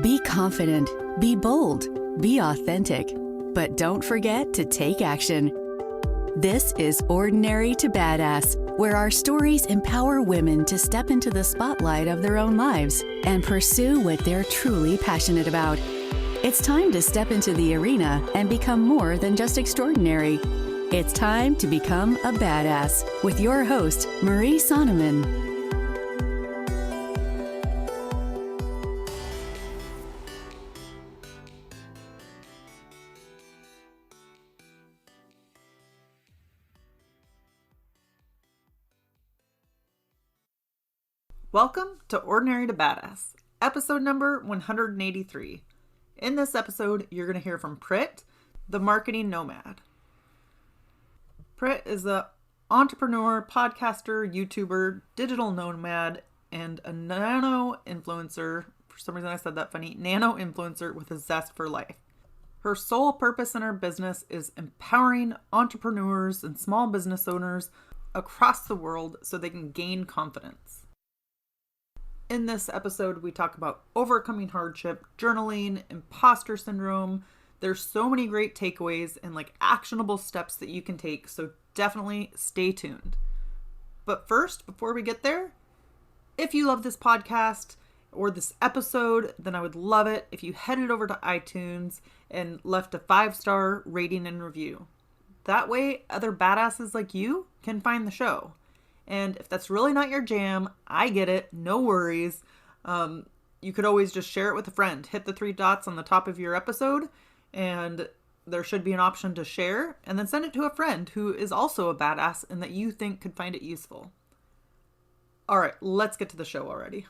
Be confident, be bold, be authentic, but don't forget to take action. This is Ordinary to Badass, where our stories empower women to step into the spotlight of their own lives and pursue what they're truly passionate about. It's time to step into the arena and become more than just extraordinary. It's time to become a badass with your host, Marie Sonneman. Welcome to Ordinary to Badass, episode number 183. In this episode, you're going to hear from Prit, the Marketing Nomad. Prit is an entrepreneur, podcaster, YouTuber, digital nomad, and a nano-influencer. For some reason I said that funny. Nano-influencer with a zest for life. Her sole purpose in her business is empowering entrepreneurs and small business owners across the world so they can gain confidence. In this episode, we talk about overcoming hardship, journaling, imposter syndrome. There's so many great takeaways and actionable steps that you can take, so definitely stay tuned. But first, before we get there, if you love this podcast or this episode, then I would love it if you headed over to iTunes and left a 5-star rating and review. That way, other badasses like you can find the show. And if that's really not your jam, I get it. No worries. You could always just share it with a friend. Hit the 3 dots on the top of your episode, and there should be an option to share, and then send it to a friend who is also a badass and that you think could find it useful. All right, let's get to the show already.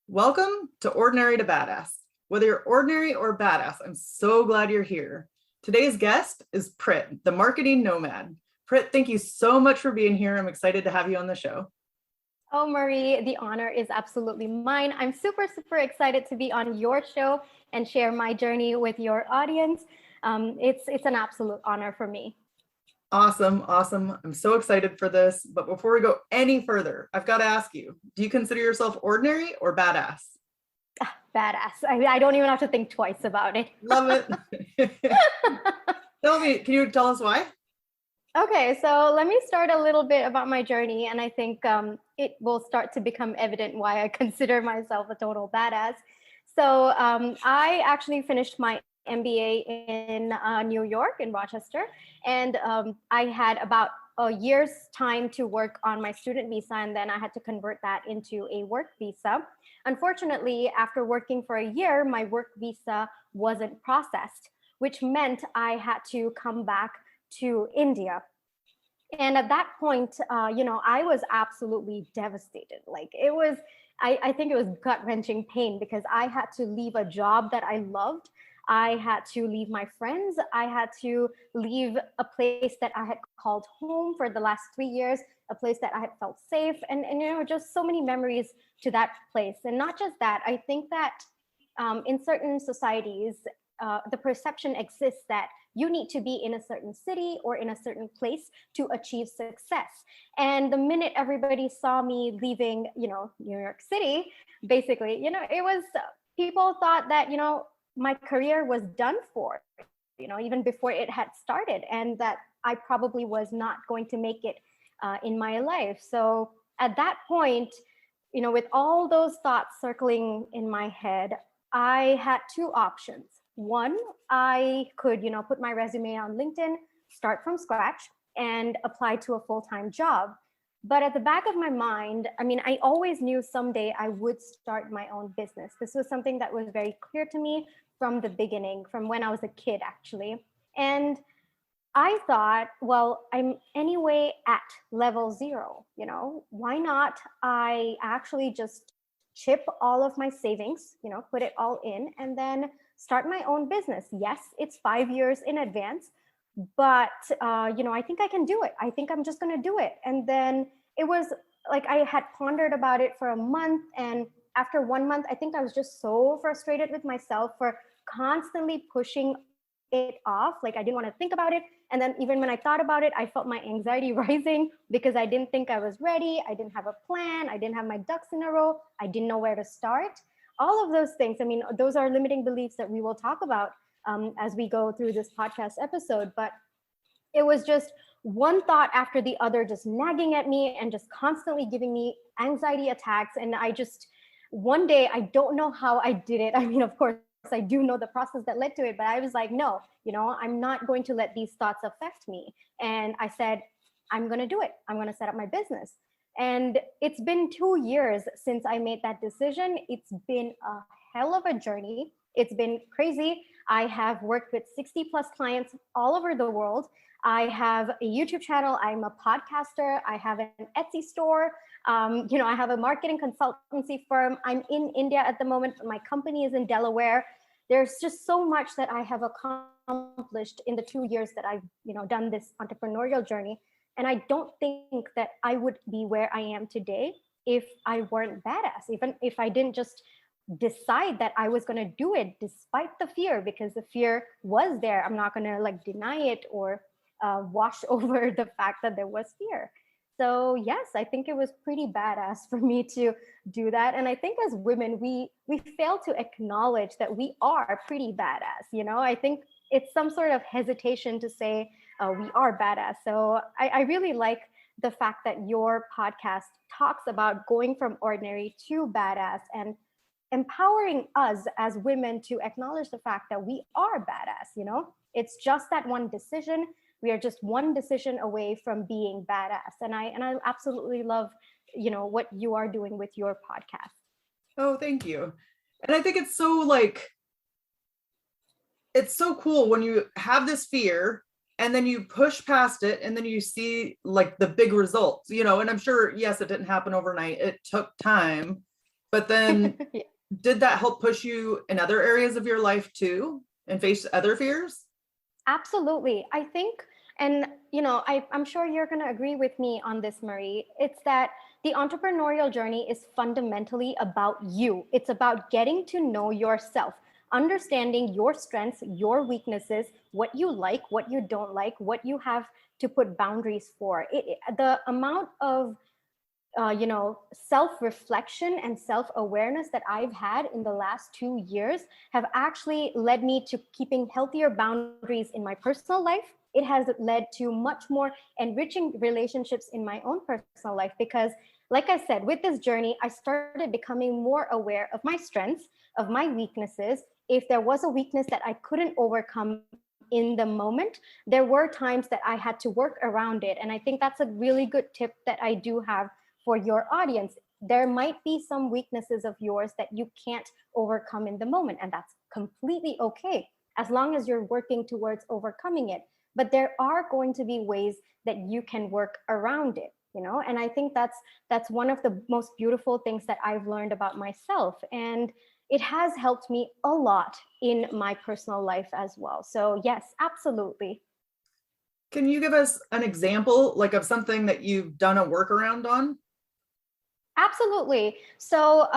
Welcome to Ordinary to Badass. Whether you're ordinary or badass, I'm so glad you're here. Today's guest is Prit, the Marketing Nomad. Prit, thank you so much for being here. I'm excited to have you on the show. Oh, Marie, the honor is absolutely mine. I'm super, super excited to be on your show and share my journey with your audience. It's an absolute honor for me. Awesome. I'm so excited for this. But before we go any further, I've got to ask you, do you consider yourself ordinary or badass? Badass. I don't even have to think twice about it. Love it. Can you tell us why? Okay, so let me start a little bit about my journey, and I think it will start to become evident why I consider myself a total badass. So I actually finished my MBA in New York, in Rochester, and I had about a year's time to work on my student visa, and then I had to convert that into a work visa. Unfortunately, after working for a year, my work visa wasn't processed, which meant I had to come back to India. And at that point, I was absolutely devastated. I think it was gut-wrenching pain because I had to leave a job that I loved. I had to leave my friends. I had to leave a place that I had called home for the last 3 years, a place that I had felt safe, and just so many memories to that place. And not just that, I think that in certain societies, the perception exists that you need to be in a certain city or in a certain place to achieve success. And the minute everybody saw me leaving, New York City, basically, it was, people thought that, my career was done for, even before it had started, and that I probably was not going to make it in my life. So at that point, with all those thoughts circling in my head, I had 2 options. One, I could, put my resume on LinkedIn, start from scratch, and apply to a full-time job. But at the back of my mind, I always knew someday I would start my own business. This was something that was very clear to me from the beginning, from when I was a kid, actually. And I thought, well, I'm anyway at level 0, why not I actually just chip all of my savings, put it all in, and then start my own business. Yes, it's 5 years in advance, but, I think I can do it. I think I'm just going to do it. And then it was I had pondered about it for a month. And after 1 month, I think I was just so frustrated with myself for constantly pushing it off. I didn't want to think about it. And then even when I thought about it, I felt my anxiety rising because I didn't think I was ready. I didn't have a plan. I didn't have my ducks in a row. I didn't know where to start. All of those things. I mean, those are limiting beliefs that we will talk about as we go through this podcast episode. But it was just one thought after the other, just nagging at me and just constantly giving me anxiety attacks. And I just, one day, I don't know how I did it. I mean, of course, I do know the process that led to it, but I was like, no, I'm not going to let these thoughts affect me. And I said, I'm going to do it. I'm going to set up my business. And it's been 2 years since I made that decision. It's been a hell of a journey. It's been crazy. I have worked with 60 plus clients all over the world. I have a YouTube channel. I'm a podcaster. I have an Etsy store. I have a marketing consultancy firm. I'm in India at the moment, but my company is in Delaware. There's just so much that I have accomplished in the 2 years that I've, done this entrepreneurial journey. And I don't think that I would be where I am today if I weren't badass, even if I didn't just decide that I was going to do it despite the fear, because the fear was there. I'm not going to deny it or wash over the fact that there was fear. So yes, I think it was pretty badass for me to do that. And I think as women, we fail to acknowledge that we are pretty badass. I think it's some sort of hesitation to say we are badass. So I really like the fact that your podcast talks about going from ordinary to badass and empowering us as women to acknowledge the fact that we are badass. It's just that one decision. We are just one decision away from being badass. And I absolutely love, what you are doing with your podcast. Oh, thank you. And I think it's so it's so cool when you have this fear and then you push past it and then you see the big results, and I'm sure, yes, it didn't happen overnight. It took time, but then Yeah. Did that help push you in other areas of your life too and face other fears? Absolutely. I think, and I'm sure you're going to agree with me on this, Marie. It's that the entrepreneurial journey is fundamentally about you. It's about getting to know yourself, understanding your strengths, your weaknesses, what you like, what you don't like, what you have to put boundaries for. The amount of self-reflection and self-awareness that I've had in the last 2 years have actually led me to keeping healthier boundaries in my personal life. It has led to much more enriching relationships in my own personal life because, like I said, with this journey, I started becoming more aware of my strengths, of my weaknesses. If there was a weakness that I couldn't overcome in the moment, there were times that I had to work around it. And I think that's a really good tip that I do have for your audience. There might be some weaknesses of yours that you can't overcome in the moment, and that's completely okay, as long as you're working towards overcoming it. But there are going to be ways that you can work around it, and I think that's one of the most beautiful things that I've learned about myself, and it has helped me a lot in my personal life as well. So yes, absolutely. Can you give us an example of something that you've done a workaround on? Absolutely. So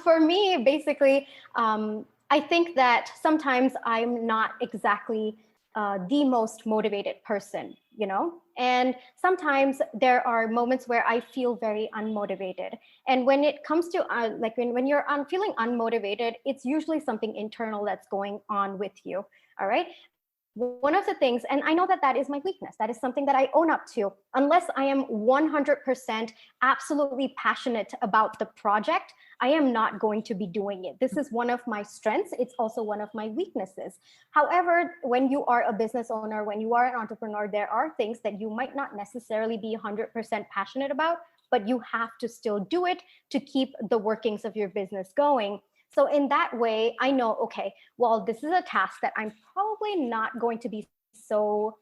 for me, basically, I think that sometimes I'm not exactly the most motivated person, and sometimes there are moments where I feel very unmotivated. And when it comes to when you're feeling unmotivated, it's usually something internal that's going on with you. All right. One of the things, and I know that that is my weakness, that is something that I own up to. Unless I am 100% absolutely passionate about the project, I am not going to be doing it. This is one of my strengths. It's also one of my weaknesses. However, when you are a business owner, when you are an entrepreneur, there are things that you might not necessarily be 100% passionate about, but you have to still do it to keep the workings of your business going. So in that way, I know, okay, well, this is a task that I'm probably not going to be so,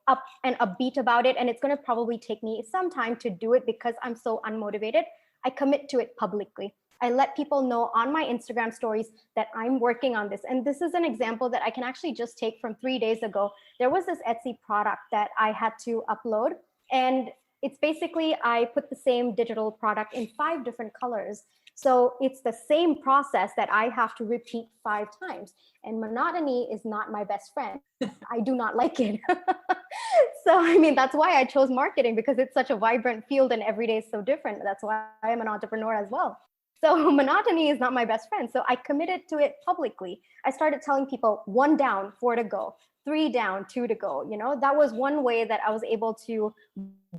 up and upbeat about it. And it's going to probably take me some time to do it because I'm so unmotivated. I commit to it publicly. I let people know on my Instagram stories that I'm working on this. And this is an example that I can actually just take from 3 days ago. There was this Etsy product that I had to upload. And It's basically, I put the same digital product in 5 different colors. So it's the same process that I have to repeat 5 times. And monotony is not my best friend. I do not like it. So, I mean, that's why I chose marketing, because it's such a vibrant field and every day is so different. That's why I'm an entrepreneur as well. So monotony is not my best friend. So I committed to it publicly. I started telling people 1 down, 4 to go, 3 down, 2 to go. You know, that was one way that I was able to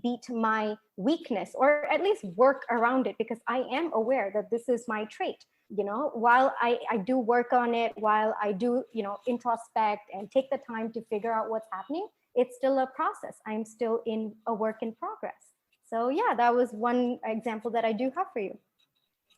beat my weakness, or at least work around it, because I am aware that this is my trait. You know, while I do work on it, while I do, you know, introspect and take the time to figure out what's happening, it's still a process. I'm still in a work in progress. So yeah, that was one example that I do have for you.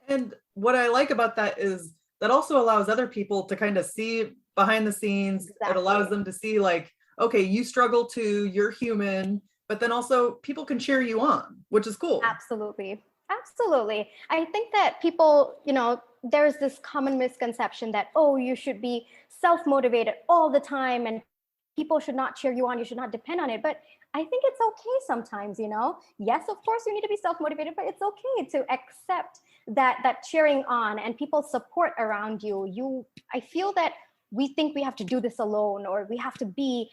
And what I like about that is that also allows other people to kind of see behind the scenes. Exactly. It allows them to see like, okay, you struggle too, you're human, but then also people can cheer you on, which is cool. Absolutely. Absolutely. I think that people, you know, there's this common misconception that, oh, you should be self-motivated all the time and people should not cheer you on. You should not depend on it. But I think it's okay sometimes, you know. Yes, of course, you need to be self-motivated, but it's okay to accept that cheering on and people support around you. I feel that we think we have to do this alone, or we have to be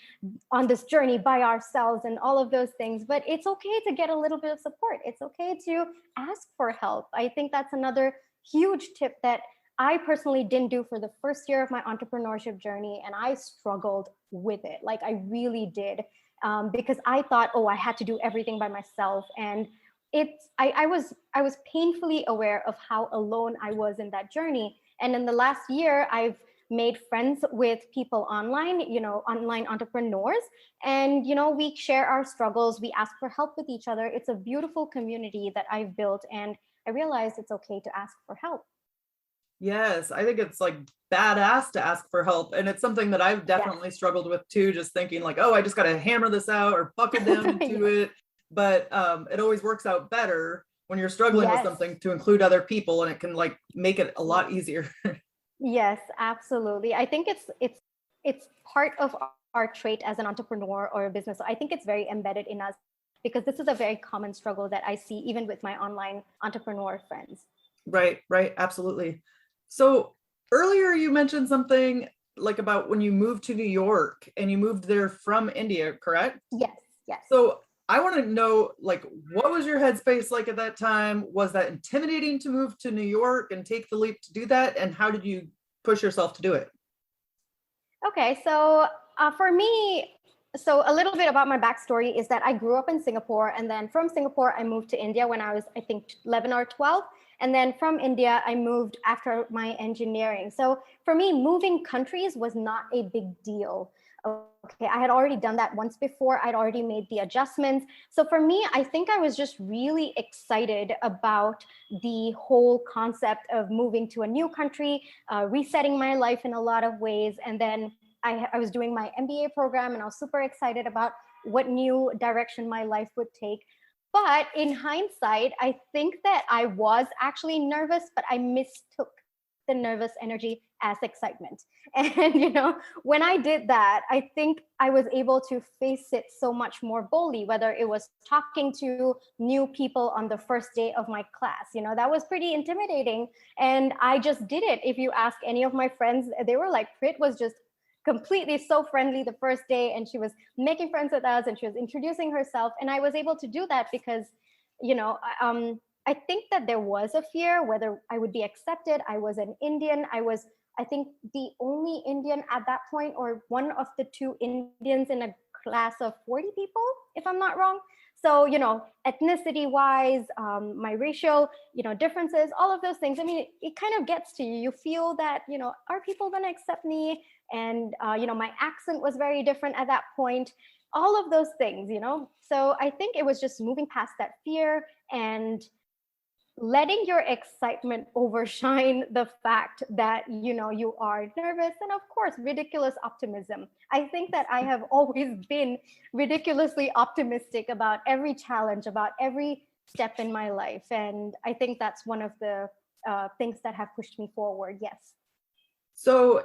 on this journey by ourselves and all of those things. But it's okay to get a little bit of support. It's okay to ask for help. I think that's another huge tip that I personally didn't do for the first year of my entrepreneurship journey. And I struggled with it. Like I really did. Because I thought, oh, I had to do everything by myself. And I was painfully aware of how alone I was in that journey. And in the last year, I've made friends with people online, you know, online entrepreneurs. And, you know, we share our struggles. We ask for help with each other. It's a beautiful community that I've built. And I realized it's okay to ask for help. Yes, I think it's like badass to ask for help. And it's something that I've definitely struggled with too, just thinking like, oh, I just got to hammer this out or bucket down into it. But it always works out better when you're struggling with something to include other people, and it can like make it a lot easier. Yes, absolutely. I think it's part of our trait as an entrepreneur or a business. So I think it's very embedded in us, because this is a very common struggle that I see even with my online entrepreneur friends. Right, absolutely. So earlier you mentioned something like about when you moved to New York and you moved there from India, correct? Yes. So I want to know, like, what was your headspace like at that time? Was that intimidating to move to New York and take the leap to do that? And how did you push yourself to do it? Okay, so for me, so a little bit about my backstory is that I grew up in Singapore, and then from Singapore, I moved to India when I was, I think, 11 or 12. And then from India, I moved after my engineering. So for me, moving countries was not a big deal. Okay, I had already done that once before. I'd already made the adjustments. So for me, I think I was just really excited about the whole concept of moving to a new country, resetting my life in a lot of ways. And then I was doing my MBA program, and I was super excited about what new direction my life would take. But in hindsight, I think that I was actually nervous, but I mistook the nervous energy as excitement. And, you know, when I did that, I think I was able to face it so much more boldly, whether it was talking to new people on the first day of my class. You know, that was pretty intimidating. And I just did it. If you ask any of my friends, they were like, Prit was just completely so friendly the first day, and she was making friends with us, and she was introducing herself. And I was able to do that because, you know, I think that there was a fear whether I would be accepted. I was an Indian. I think, the only Indian at that point, or one of the 2 Indians in a class of 40 people, if I'm not wrong. So, you know, ethnicity wise, my racial, you know, differences, all of those things. I mean, it kind of gets to you. You feel that, you know, are people going to accept me? And, you know, my accent was very different at that point, all of those things, you know. So I think it was just moving past that fear and letting your excitement overshine the fact that, you know, you are nervous, and of course, ridiculous optimism. I think that I have always been ridiculously optimistic about every challenge, about every step in my life. And I think that's one of the things that have pushed me forward. Yes. So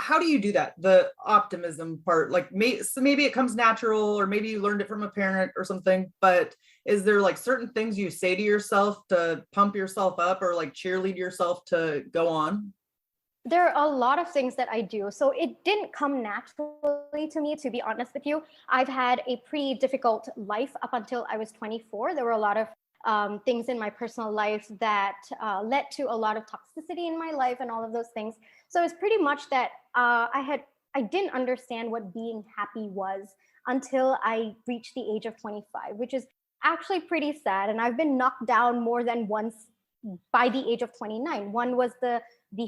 how do you do that? The optimism part, like so maybe it comes natural, or maybe you learned it from a parent or something, but is there like certain things you say to yourself to pump yourself up, or like cheerlead yourself to go on? There are a lot of things that I do. So it didn't come naturally to me, to be honest with you. I've had a pretty difficult life up until I was 24. There were a lot of things in my personal life that led to a lot of toxicity in my life and all of those things. So it's pretty much that I didn't understand what being happy was until I reached the age of 25, which is actually pretty sad. And I've been knocked down more than once by the age of 29. One was the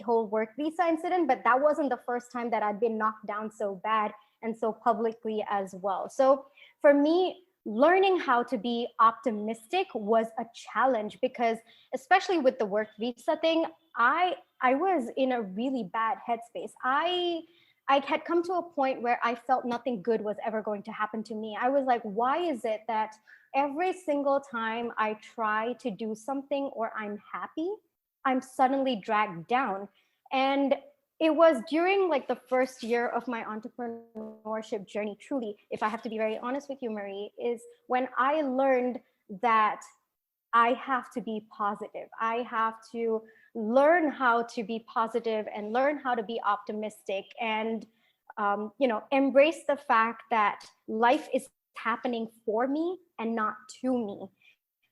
whole work visa incident, but that wasn't the first time that I'd been knocked down so bad and so publicly as well. So for me, learning how to be optimistic was a challenge, because especially with the work visa thing, I was in a really bad headspace. I had come to a point where I felt nothing good was ever going to happen to me. I was like, why is it that every single time I try to do something or I'm happy, I'm suddenly dragged down? And it was during like the first year of my entrepreneurship journey, truly, if I have to be very honest with you, Marie, is when I learned that I have to be positive. I have to learn how to be positive and learn how to be optimistic, and embrace the fact that life is happening for me and not to me.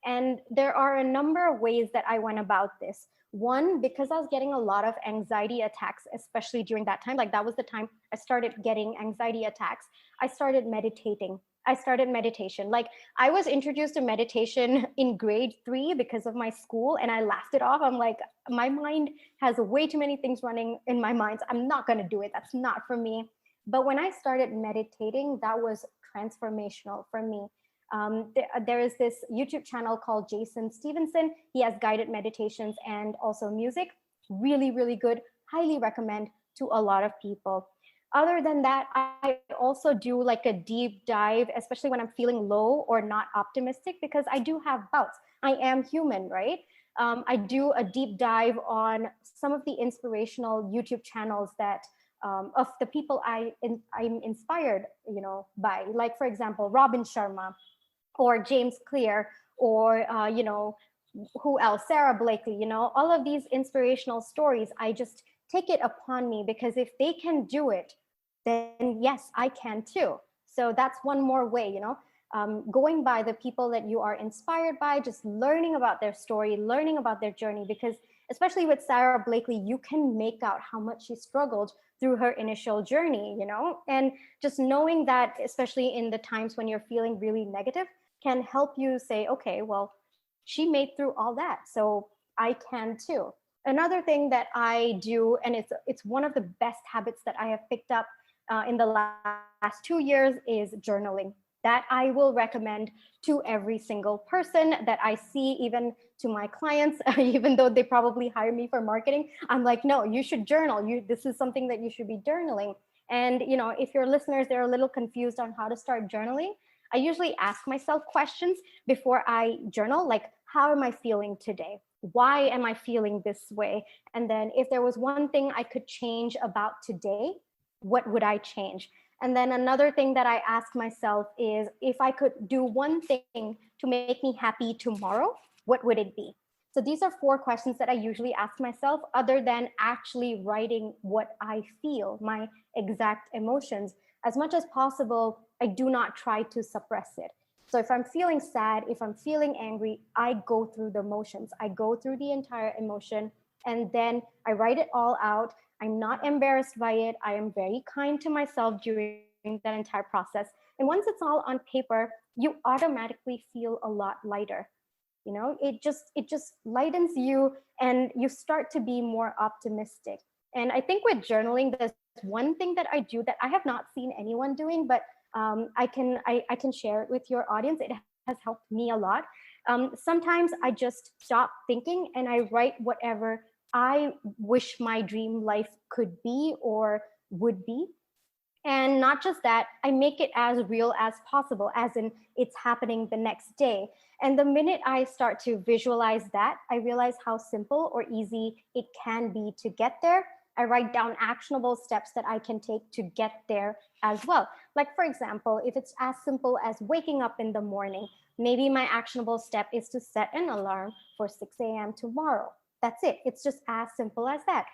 And there are a number of ways that I went about this. One, because I was getting a lot of anxiety attacks, especially during that time, like that was the time I started getting anxiety attacks. I started meditating. I started meditation. Like I was introduced to meditation in grade 3 because of my school, and I laughed it off. I'm like, my mind has way too many things running in my mind. I'm not going to do it. That's not for me. But when I started meditating, that was transformational for me. There is this YouTube channel called Jason Stevenson. He has guided meditations and also music. Really, really good. Highly recommend to a lot of people. Other than that, I also do like a deep dive, especially when I'm feeling low or not optimistic, because I do have bouts. I am human, right? I do a deep dive on some of the inspirational YouTube channels that of the people I'm inspired, by. Like for example, Robin Sharma, or James Clear, or who else? Sarah Blakely. All of these inspirational stories. I just take it upon me, because if they can do it, then yes, I can too. So that's one more way, going by the people that you are inspired by, just learning about their story, learning about their journey, because especially with Sarah Blakely, you can make out how much she struggled through her initial journey, and just knowing that, especially in the times when you're feeling really negative, can help you say, okay, well, she made through all that, so I can too. Another thing that I do, and it's one of the best habits that I have picked up in the last 2 years, is journaling. That I will recommend to every single person that I see, even to my clients, even though they probably hire me for marketing. I'm like, no, you should journal. This is something that you should be journaling. And if your listeners, they're a little confused on how to start journaling, I usually ask myself questions before I journal, like, how am I feeling today? Why am I feeling this way? And then if there was one thing I could change about today, what would I change? And then another thing that I ask myself is, if I could do one thing to make me happy tomorrow, what would it be? So these are 4 questions that I usually ask myself, other than actually writing what I feel, my exact emotions. As much as possible, I do not try to suppress it. So if I'm feeling sad, if I'm feeling angry, I go through the motions. I go through the entire emotion, and then I write it all out. I'm not embarrassed by it. I am very kind to myself during that entire process. And once it's all on paper, you automatically feel a lot lighter. It just lightens you, and you start to be more optimistic. And I think with journaling, there's one thing that I do that I have not seen anyone doing, but I can share it with your audience. It has helped me a lot. Sometimes I just stop thinking and I write whatever I wish my dream life could be or would be. And not just that, I make it as real as possible, as in it's happening the next day. And the minute I start to visualize that, I realize how simple or easy it can be to get there. I write down actionable steps that I can take to get there as well. Like, for example, if it's as simple as waking up in the morning, maybe my actionable step is to set an alarm for 6 a.m. tomorrow. That's it. It's just as simple as that.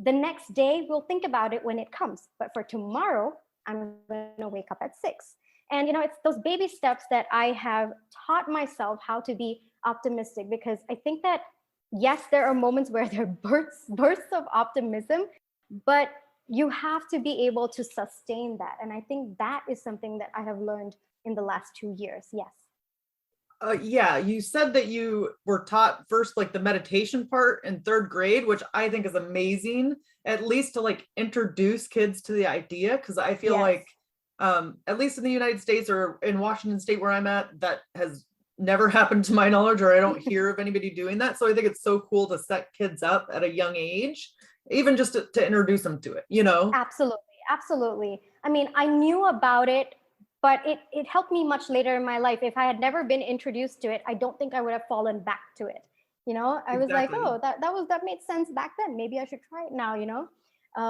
The next day, we'll think about it when it comes. But for tomorrow, I'm going to wake up at 6. And, it's those baby steps that I have taught myself how to be optimistic, because I think that, yes, there are moments where there are bursts of optimism, but you have to be able to sustain that. And I think that is something that I have learned in the last 2 years. Yes. Yeah, you said that you were taught first like the meditation part in third grade, which I think is amazing, at least to like introduce kids to the idea. Because I feel Yes. like, at least in the United States or in Washington State where I'm at, that has never happened to my knowledge, or I don't hear of anybody doing that. So I think it's so cool to set kids up at a young age, even just to introduce them to it, Absolutely. I mean, I knew about it, but it helped me much later in my life. If I had never been introduced to it, I don't think I would have fallen back to it. I was like, Exactly. oh, that made sense back then. Maybe I should try it now,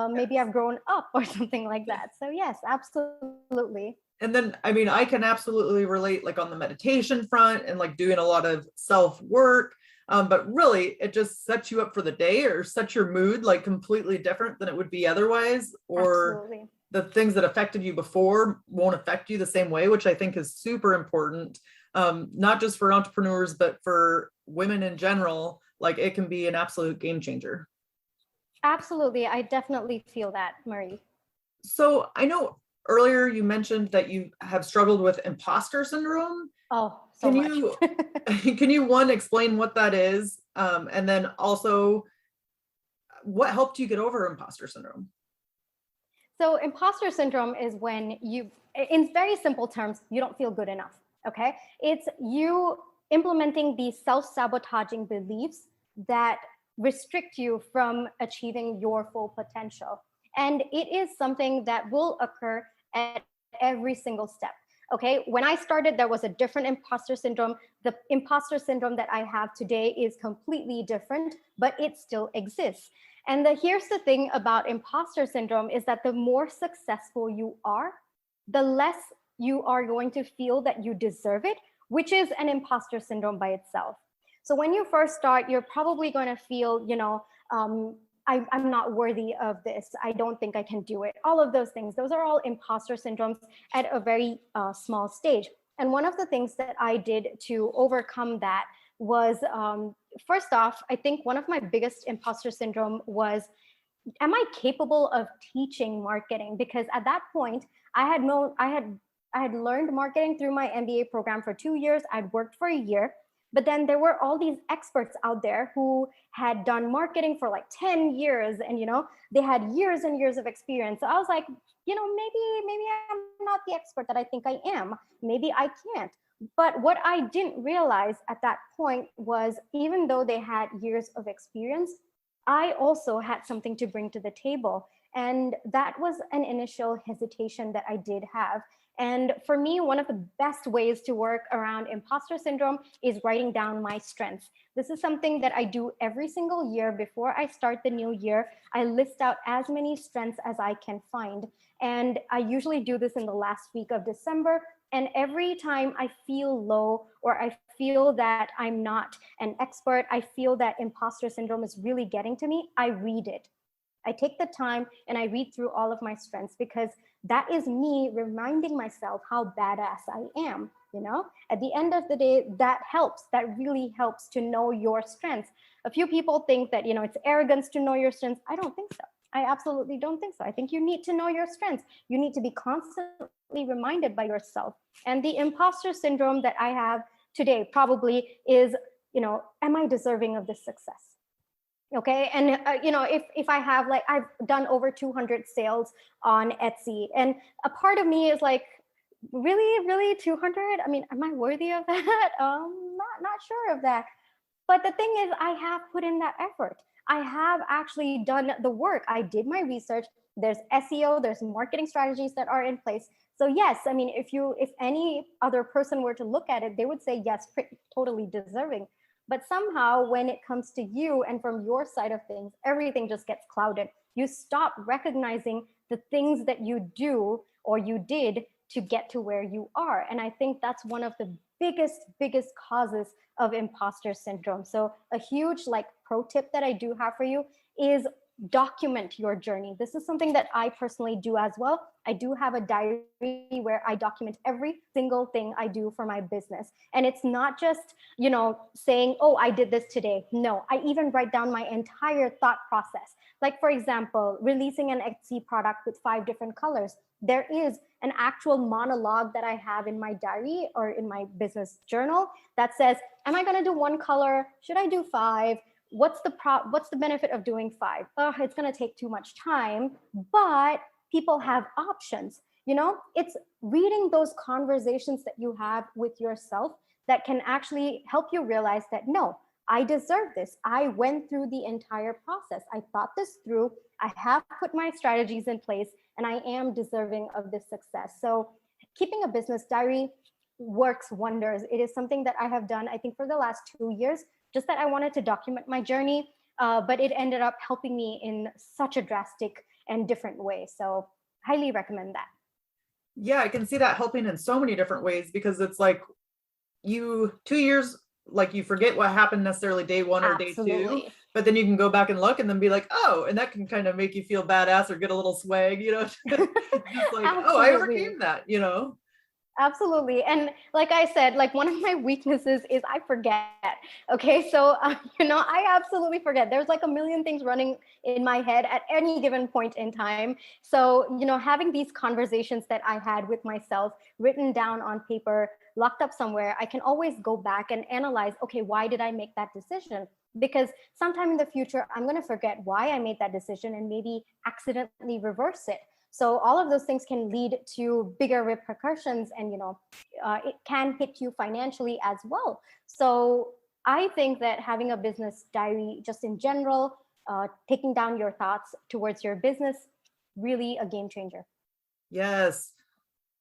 maybe I've grown up or something like that. So yes, absolutely. And then, I mean, I can absolutely relate like on the meditation front and like doing a lot of self work. But really, it just sets you up for the day or sets your mood like completely different than it would be otherwise. Or Absolutely. the things that affected you before won't affect you the same way, which I think is super important. Not just for entrepreneurs, but for women in general. Like it can be an absolute game changer. Absolutely. I definitely feel that, Marie. So I know earlier you mentioned that you have struggled with imposter syndrome. Oh, so Can much. you can you one explain what that is, and then also what helped you get over imposter syndrome? So imposter syndrome is when you, in very simple terms, you don't feel good enough. Okay. It's you implementing these self-sabotaging beliefs that restrict you from achieving your full potential. And it is something that will occur at every single step. Okay. When I started, there was a different imposter syndrome. The imposter syndrome that I have today is completely different, but it still exists. And here's the thing about imposter syndrome is that the more successful you are, the less you are going to feel that you deserve it, which is an imposter syndrome by itself. So when you first start, you're probably going to feel, I'm not worthy of this. I don't think I can do it. All of those things. Those are all imposter syndromes at a very small stage. And one of the things that I did to overcome that was, first off, I think one of my biggest imposter syndrome was, am I capable of teaching marketing? Because at that point, I had learned marketing through my MBA program for 2 years. I'd worked for a year. But then there were all these experts out there who had done marketing for like 10 years and, they had years and years of experience. So I was like, maybe I'm not the expert that I think I am. Maybe I can't. But what I didn't realize at that point was, even though they had years of experience, I also had something to bring to the table. And that was an initial hesitation that I did have. And for me, one of the best ways to work around imposter syndrome is writing down my strengths. This is something that I do every single year. Before I start the new year, I list out as many strengths as I can find. And I usually do this in the last week of December. And every time I feel low, or I feel that I'm not an expert, I feel that imposter syndrome is really getting to me, I read it. I take the time and I read through all of my strengths, because that is me reminding myself how badass I am. At the end of the day, that helps. That really helps to know your strengths. A few people think that, it's arrogance to know your strengths. I don't think so. I absolutely don't think so. I think you need to know your strengths. You need to be constantly reminded by yourself. And the imposter syndrome that I have today probably is, am I deserving of this success? Okay. And, if I have, like, I've done over 200 sales on Etsy, and a part of me is like, really 200? I mean, am I worthy of that? Not sure of that. But the thing is, I have put in that effort. I have actually done the work. I did my research. There's SEO, there's marketing strategies that are in place. So yes, I mean, if any other person were to look at it, they would say, yes, totally deserving. But somehow when it comes to you and from your side of things, everything just gets clouded. you stop recognizing the things that you do or you did to get to where you are. And I think that's one of the biggest causes of imposter syndrome. So a huge like pro tip that I do have for you is document your journey. This is something that I personally do as well. I do have a diary where I document every single thing I do for my business. And it's not just, saying, oh, I did this today. No, I even write down my entire thought process. Like, for example, releasing an Etsy product with 5 different colors. There is an actual monologue that I have in my diary or in my business journal that says, am I going to do 1 color? Should I do 5? What's the benefit of doing 5? Oh, it's going to take too much time, but people have options. It's reading those conversations that you have with yourself that can actually help you realize that, no, I deserve this. I went through the entire process. I thought this through. I have put my strategies in place, and I am deserving of this success. So keeping a business diary works wonders. It is something that I have done, I think, for the last 2 years, just that I wanted to document my journey, but it ended up helping me in such a drastic and different way. So highly recommend that. Yeah, I can see that helping in so many different ways, because it's like 2 years, like you forget what happened necessarily day 1 or day 2, but then you can go back and look and then be like, oh, and that can kind of make you feel badass or get a little swag, just like, oh, I overcame that, Absolutely. And like I said, like one of my weaknesses is I forget. Okay. So, I absolutely forget. There's like a million things running in my head at any given point in time. So, having these conversations that I had with myself written down on paper, locked up somewhere, I can always go back and analyze, okay, why did I make that decision? Because sometime in the future, I'm going to forget why I made that decision and maybe accidentally reverse it. So all of those things can lead to bigger repercussions, and it can hit you financially as well. So I think that having a business diary, just in general, taking down your thoughts towards your business, really a game changer. Yes.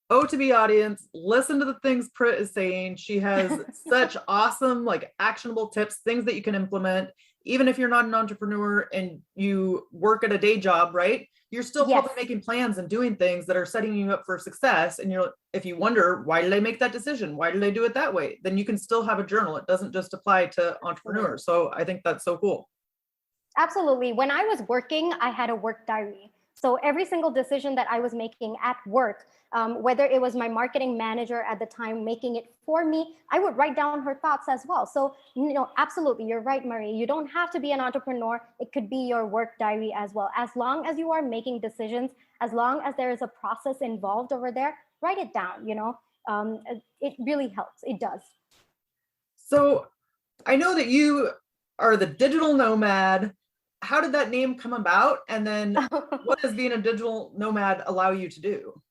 Oh, to be audience, listen to the things Prit is saying. She has such awesome, like actionable tips, things that you can implement. Even if you're not an entrepreneur and you work at a day job, right? You're still probably making plans and doing things that are setting you up for success. And if you wonder, why did I make that decision? Why did I do it that way? Then you can still have a journal. It doesn't just apply to entrepreneurs. So I think that's so cool. Absolutely. When I was working, I had a work diary. So every single decision that I was making at work, whether it was my marketing manager at the time making it for me, I would write down her thoughts as well. So, absolutely, you're right, Marie. You don't have to be an entrepreneur. It could be your work diary as well. As long as you are making decisions, as long as there is a process involved over there, write it down, it really helps. It does. So I know that you are the digital nomad. How did that name come about? And then what does being a digital nomad allow you to do?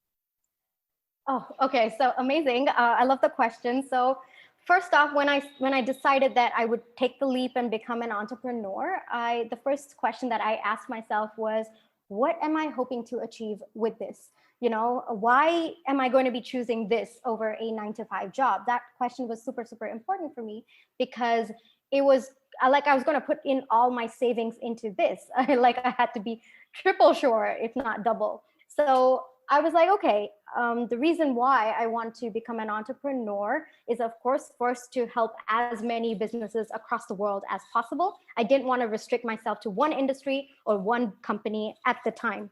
Oh, okay. So amazing. I love the question. So first off, when I decided that I would take the leap and become an entrepreneur, the first question that I asked myself was, what am I hoping to achieve with this? Why am I going to be choosing this over a 9-to-5 job? That question was super, super important for me, because it was like I was going to put in all my savings into this. Like I had to be triple sure, if not double. So I was like, okay, the reason why I want to become an entrepreneur is, of course, first to help as many businesses across the world as possible. I didn't want to restrict myself to one industry or one company at the time.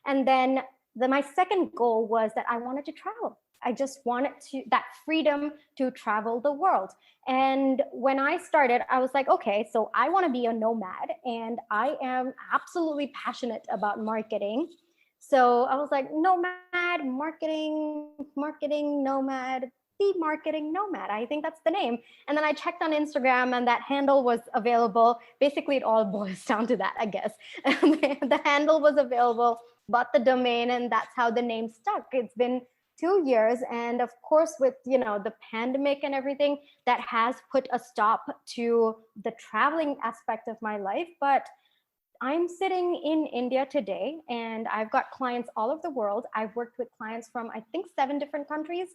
And then my second goal was that I wanted to travel. I just wanted that freedom to travel the world. And when I started, I was like, okay, so I want to be a nomad, and I am absolutely passionate about marketing. So I was like, nomad, marketing nomad, the marketing nomad. I think that's the name. And then I checked on Instagram, and that handle was available. Basically, it all boils down to that, I guess. The handle was available, bought the domain, and that's how the name stuck. It's been 2 years. And of course, with, the pandemic and everything, that has put a stop to the traveling aspect of my life. But I'm sitting in India today, and I've got clients all over the world. I've worked with clients from, I think, 7 different countries.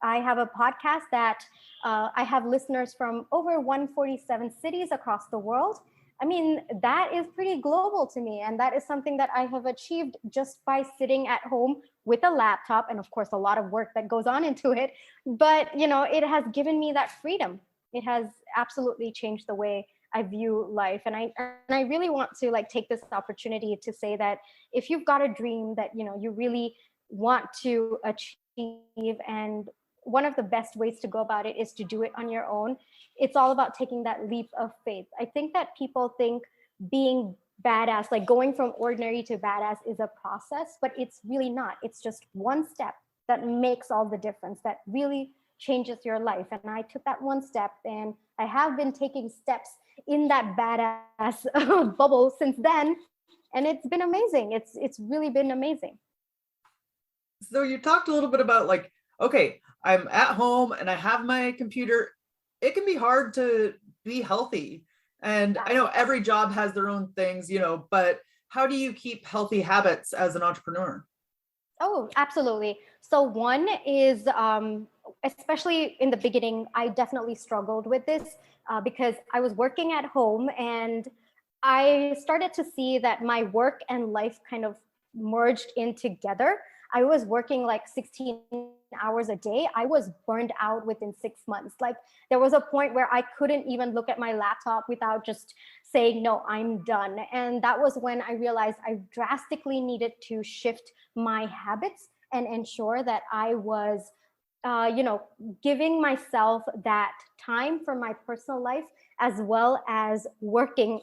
I have a podcast that I have listeners from over 147 cities across the world. I mean, that is pretty global to me. And that is something that I have achieved just by sitting at home with a laptop, and of course, a lot of work that goes on into it. But, it has given me that freedom. It has absolutely changed the way I view life. And I really want to like take this opportunity to say that if you've got a dream that, you really want to achieve, and one of the best ways to go about it is to do it on your own. It's all about taking that leap of faith. I think that people think being badass, like going from ordinary to badass, is a process, but it's really not. It's just one step that makes all the difference, that really changes your life. And I took that one step, and I have been taking steps in that badass bubble since then. And it's been amazing. It's really been amazing. So you talked a little bit about like, okay, I'm at home and I have my computer. It can be hard to be healthy. And I know every job has their own things, but how do you keep healthy habits as an entrepreneur? Oh, absolutely. So one is, especially in the beginning, I definitely struggled with this because I was working at home, and I started to see that my work and life kind of merged in together. I was working like 16 hours a day. I was burned out within 6 months. Like there was a point where I couldn't even look at my laptop without just saying, no, I'm done. And that was when I realized I drastically needed to shift my habits and ensure that I was giving myself that time for my personal life as well as working,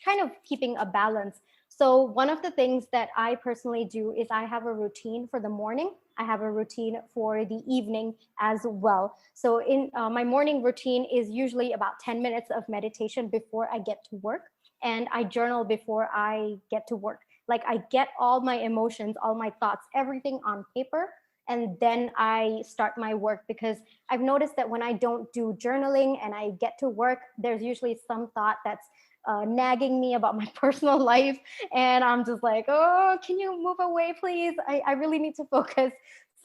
kind of keeping a balance. So one of the things that I personally do is I have a routine for the morning. I have a routine for the evening as well. So in my morning routine is usually about 10 minutes of meditation before I get to work. And I journal before I get to work. Like I get all my emotions, all my thoughts, everything on paper. And then I start my work, because I've noticed that when I don't do journaling and I get to work, there's usually some thought that's nagging me about my personal life. And I'm just like, oh, can you move away, please? I really need to focus.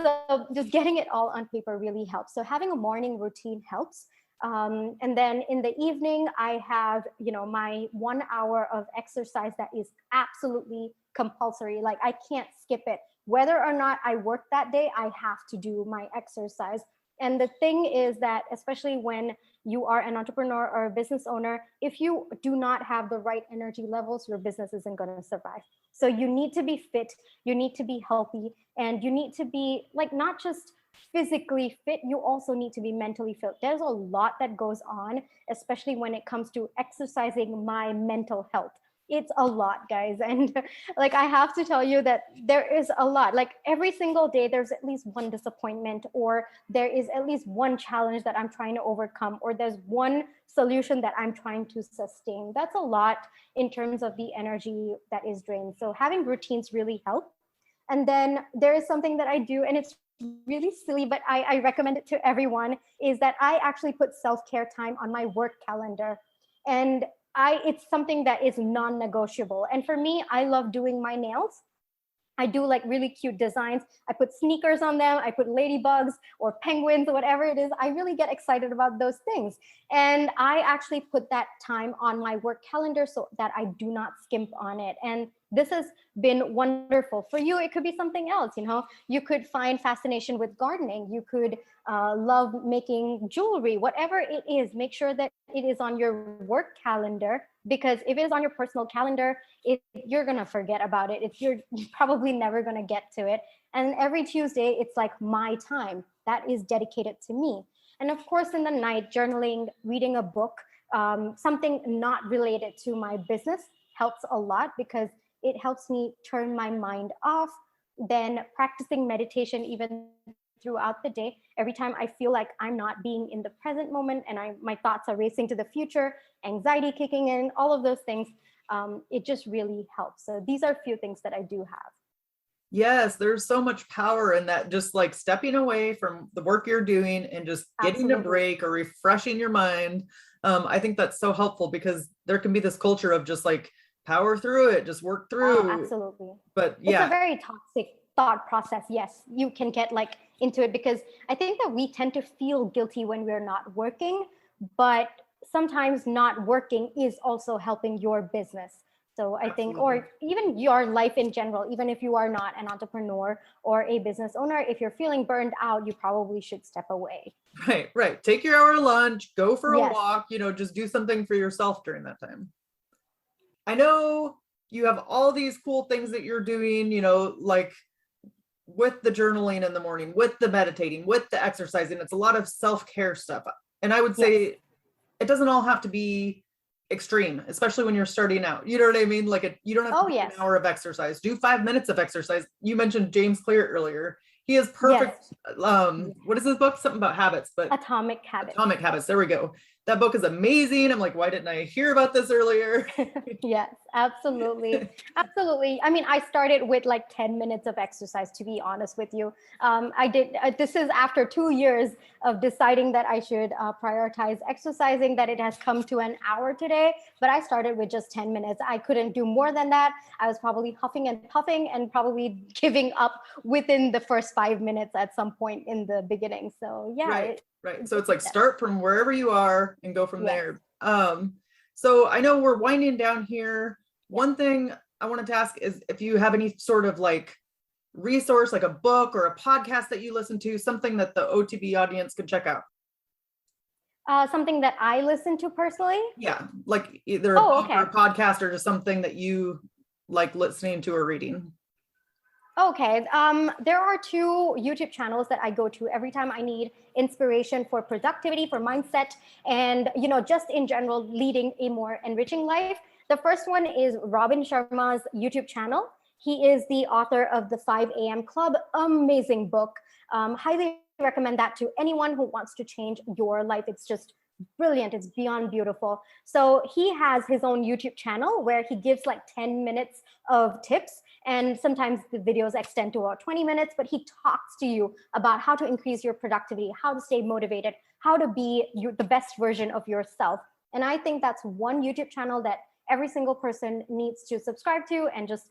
So just getting it all on paper really helps. So having a morning routine helps. And then in the evening, I have, my 1 hour of exercise that is absolutely compulsory. Like I can't skip it. Whether or not I work that day, I have to do my exercise. And the thing is that, especially when you are an entrepreneur or a business owner, if you do not have the right energy levels, your business isn't going to survive. So you need to be fit, you need to be healthy, and you need to be like not just physically fit, you also need to be mentally fit. There's a lot that goes on, especially when it comes to exercising my mental health. It's a lot, guys. And like I have to tell you that there is a lot. Like every single day there's at least one disappointment, or there is at least one challenge that I'm trying to overcome, or there's one solution that I'm trying to sustain. That's a lot in terms of the energy that is drained. So having routines really help. And then there is something that I do, and it's really silly, but I recommend it to everyone, is that I actually put self-care time on my work calendar. And it's something that is non-negotiable. And for me, I love doing my nails. I do like really cute designs. I put sneakers on them. I put ladybugs or penguins or whatever it is. I really get excited about those things. And I actually put that time on my work calendar so that I do not skimp on it. And this has been wonderful. For you, it could be something else. You could find fascination with gardening. You could love making jewelry, whatever it is. Make sure that it is on your work calendar, because if it is on your personal calendar, you're going to forget about it. You're probably never going to get to it. And every Tuesday, it's like my time that is dedicated to me. And of course, in the night, journaling, reading a book, something not related to my business helps a lot, because it helps me turn my mind off. Then practicing meditation even throughout the day. Every time I feel like I'm not being in the present moment and my thoughts are racing to the future, anxiety kicking in, all of those things, it just really helps. So these are a few things that I do have. Yes, there's so much power in that, just like stepping away from the work you're doing and just getting a break or refreshing your mind. I think that's so helpful, because there can be this culture of just like power through it, just work through. Oh, absolutely. But yeah, it's a very toxic thought process. Yes, you can get like into it, because I think that we tend to feel guilty when we're not working, but sometimes not working is also helping your business. So I think, Absolutely. or even your life in general, even if you are not an entrepreneur or a business owner, if you're feeling burned out, you probably should step away. Right. Take your hour lunch, go for a Yes. walk, just do something for yourself during that time. I know you have all these cool things that you're doing, like with the journaling in the morning, with the meditating, with the exercising. It's a lot of self-care stuff. And I would say Yes. it doesn't all have to be extreme, especially when you're starting out. You know what I mean? Like you don't have to do Yes. an hour of exercise. Do 5 minutes of exercise. You mentioned James Clear earlier. He has perfect, Yes. what is his book? Something about habits, but Atomic Habits. Atomic Habits. There we go. That book is amazing. I'm like, why didn't I hear about this earlier? Yes, absolutely. Absolutely. I mean, I started with like 10 minutes of exercise, to be honest with you. I did, this is after 2 years of deciding that I should prioritize exercising, that it has come to an hour today, but I started with just 10 minutes. I couldn't do more than that. I was probably huffing and puffing and probably giving up within the first 5 minutes at some point in the beginning. So yeah. Right. So it's like start from wherever you are and go from Yes. there. So I know we're winding down here. One thing I wanted to ask is if you have any sort of like resource, like a book or a podcast that you listen to, something that the OTB audience could check out. Something that I listen to personally? Yeah, like either a book okay. or a podcast or just something that you like listening to or reading. Okay, there are 2 YouTube channels that I go to every time I need inspiration for productivity, for mindset, and just in general, leading a more enriching life. The first one is Robin Sharma's YouTube channel. He is the author of the 5 a.m. Club, amazing book. Highly recommend that to anyone who wants to change your life. It's just brilliant. It's beyond beautiful. So he has his own YouTube channel where he gives like 10 minutes of tips. And sometimes the videos extend to about 20 minutes, but he talks to you about how to increase your productivity, how to stay motivated, how to be the best version of yourself. And I think that's one YouTube channel that every single person needs to subscribe to and just,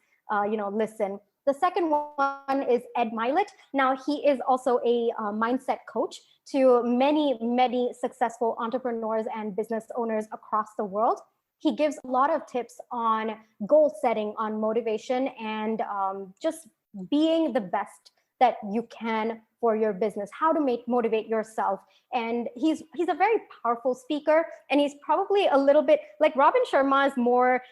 listen. The second one is Ed Mylett. Now, he is also a mindset coach to many, many successful entrepreneurs and business owners across the world. He gives a lot of tips on goal setting, on motivation, and just being the best that you can for your business, how to motivate yourself. And he's a very powerful speaker, and he's probably a little bit like Robin Sharma is more,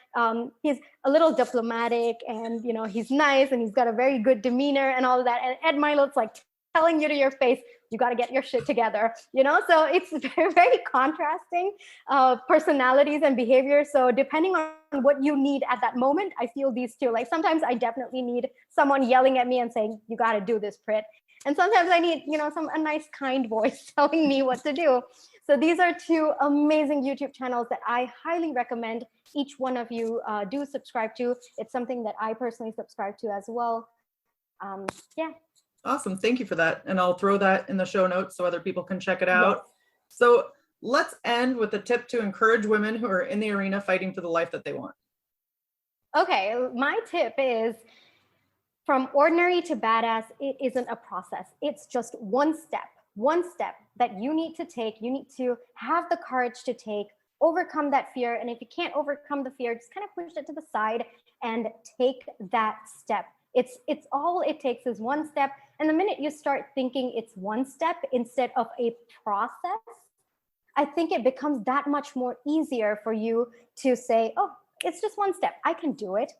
he's a little diplomatic, and he's nice, and he's got a very good demeanor and all of that. And Ed Mylett's like telling you to your face, you got to get your shit together, so it's very, very contrasting personalities and behaviors. So depending on what you need at that moment, I feel these two. Like sometimes I definitely need someone yelling at me and saying, you got to do this, Prit. And sometimes I need, a nice kind voice telling me what to do. So these are 2 amazing YouTube channels that I highly recommend each one of you do subscribe to. It's something that I personally subscribe to as well. Yeah. Awesome. Thank you for that. And I'll throw that in the show notes so other people can check it out. Yes. So let's end with a tip to encourage women who are in the arena fighting for the life that they want. Okay. My tip is from ordinary to badass, it isn't a process. It's just one step that you need to take. You need to have the courage to take, overcome that fear. And if you can't overcome the fear, just kind of push it to the side and take that step. It's all it takes is one step. And the minute you start thinking it's one step instead of a process, I think it becomes that much more easier for you to say, oh, it's just one step. I can do it.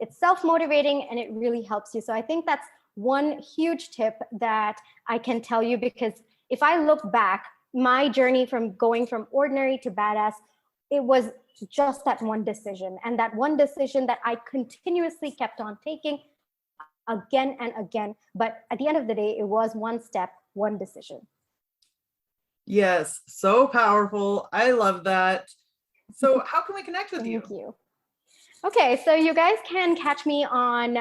It's self-motivating, and it really helps you. So I think that's one huge tip that I can tell you, because if I look back, my journey from going from ordinary to badass, it was just that one decision, and that one decision that I continuously kept on taking again and again. But at the end of the day, it was one step, one decision. Yes, so powerful. I love that. So how can we connect with you? Thank you. Okay, so you guys can catch me on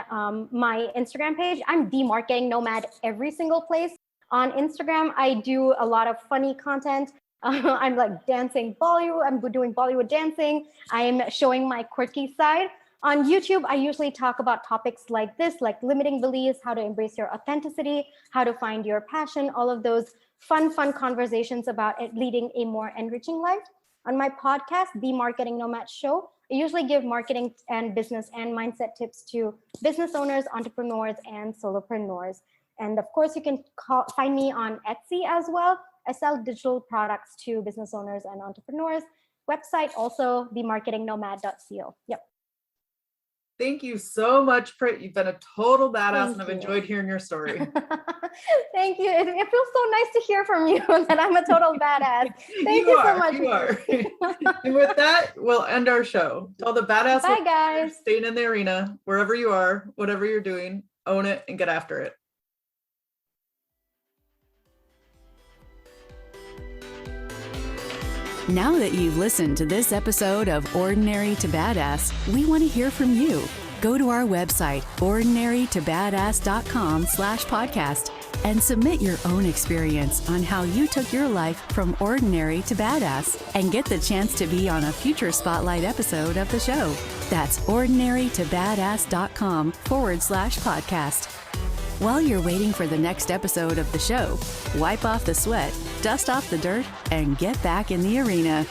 my Instagram page. I'm the Marketing Nomad every single place. On Instagram, I do a lot of funny content. I'm like dancing Bollywood. I'm doing Bollywood dancing. I'm showing my quirky side. On YouTube, I usually talk about topics like this, like limiting beliefs, how to embrace your authenticity, how to find your passion, all of those fun conversations about leading a more enriching life. On my podcast, The Marketing Nomad Show, I usually give marketing and business and mindset tips to business owners, entrepreneurs, and solopreneurs. And of course, you can find me on Etsy as well. I sell digital products to business owners and entrepreneurs. Website also themarketingnomad.co. Yep. Thank you so much, Prit. You've been a total badass, Thank and I've you. enjoyed hearing your story. Thank you. It feels so nice to hear from you that I'm a total badass. Thank you so much. You are. And with that, we'll end our show. To all the badass Bye, guys. staying in the arena, wherever you are, whatever you're doing, own it and get after it. Now that you've listened to this episode of Ordinary to Badass, we want to hear from you. Go to our website, ordinarytobadass.com/podcast, and submit your own experience on how you took your life from ordinary to badass and get the chance to be on a future spotlight episode of the show. That's ordinarytobadass.com/podcast. While you're waiting for the next episode of the show, wipe off the sweat, dust off the dirt, and get back in the arena.